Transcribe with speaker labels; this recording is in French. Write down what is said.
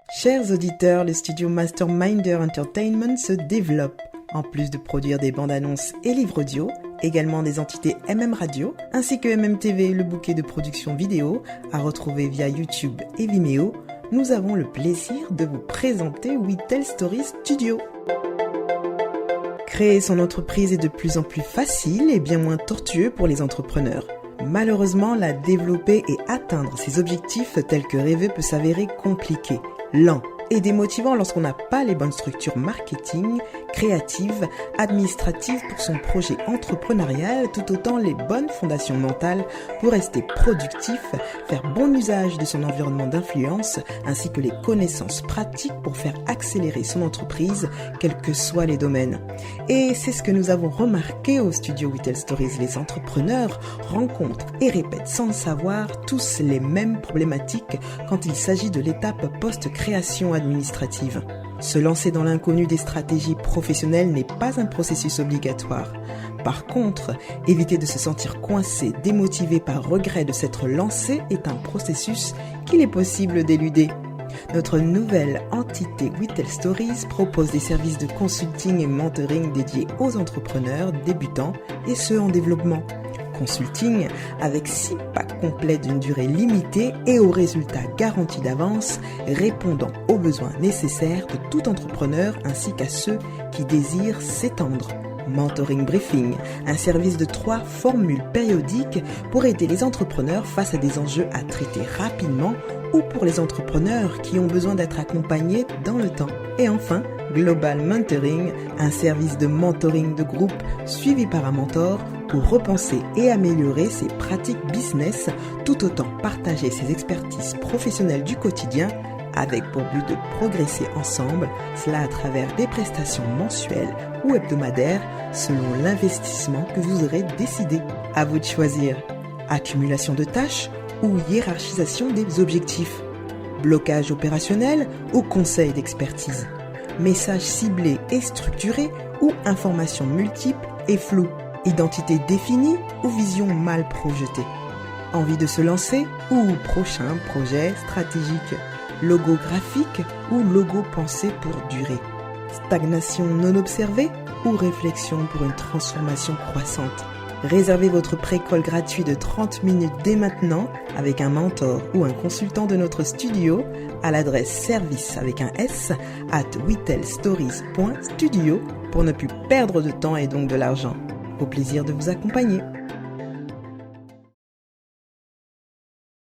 Speaker 1: Chers auditeurs, le studio Masterminder Entertainment se développe. En plus de produire des bandes annonces et livres audio, également des entités MM Radio, ainsi que MMTV, le bouquet de production vidéo, à retrouver via YouTube et Vimeo, nous avons le plaisir de vous présenter We Tell Stories Studio. Créer son entreprise est de plus en plus facile et bien moins tortueux pour les entrepreneurs. Malheureusement, la développer et atteindre ses objectifs tels que rêver peut s'avérer compliqué, lent et démotivant lorsqu'on n'a pas les bonnes structures marketing, créatives, administratives pour son projet entrepreneurial, tout autant les bonnes fondations mentales pour rester productif, faire bon usage de son environnement d'influence, ainsi que les connaissances pratiques pour faire accélérer son entreprise, quels que soient les domaines. Et c'est ce que nous avons remarqué au studio We Tell Stories. Les entrepreneurs rencontrent et répètent sans le savoir tous les mêmes problématiques quand il s'agit de l'étape post-création administrative. Se lancer dans l'inconnu des stratégies professionnelles n'est pas un processus obligatoire. Par contre, éviter de se sentir coincé, démotivé par regret de s'être lancé est un processus qu'il est possible d'éluder. Notre nouvelle entité We Tell Stories propose des services de consulting et mentoring dédiés aux entrepreneurs débutants et ceux en développement. Consulting avec 6 packs complets d'une durée limitée et aux résultats garantis d'avance, répondant aux besoins nécessaires de tout entrepreneur ainsi qu'à ceux qui désirent s'étendre. Mentoring Briefing, un service de 3 formules périodiques pour aider les entrepreneurs face à des enjeux à traiter rapidement ou pour les entrepreneurs qui ont besoin d'être accompagnés dans le temps. Et enfin, Global Mentoring, un service de mentoring de groupe suivi par un mentor pour repenser et améliorer ses pratiques business, tout autant partager ses expertises professionnelles du quotidien avec pour but de progresser ensemble, cela à travers des prestations mensuelles ou hebdomadaires selon l'investissement que vous aurez décidé. À vous de choisir. Accumulation de tâches ou hiérarchisation des objectifs. Blocage opérationnel ou conseil d'expertise. Message ciblé et structuré ou informations multiples et floues. Identité définie ou vision mal projetée. Envie de se lancer ou prochain projet stratégique. Logo graphique ou logo pensé pour durer. Stagnation non observée ou réflexion pour une transformation croissante. Réservez votre pré-call gratuit de 30 minutes dès maintenant avec un mentor ou un consultant de notre studio à l'adresse service avec un S @wetellstories.studio pour ne plus perdre de temps et donc de l'argent. Au plaisir de vous accompagner.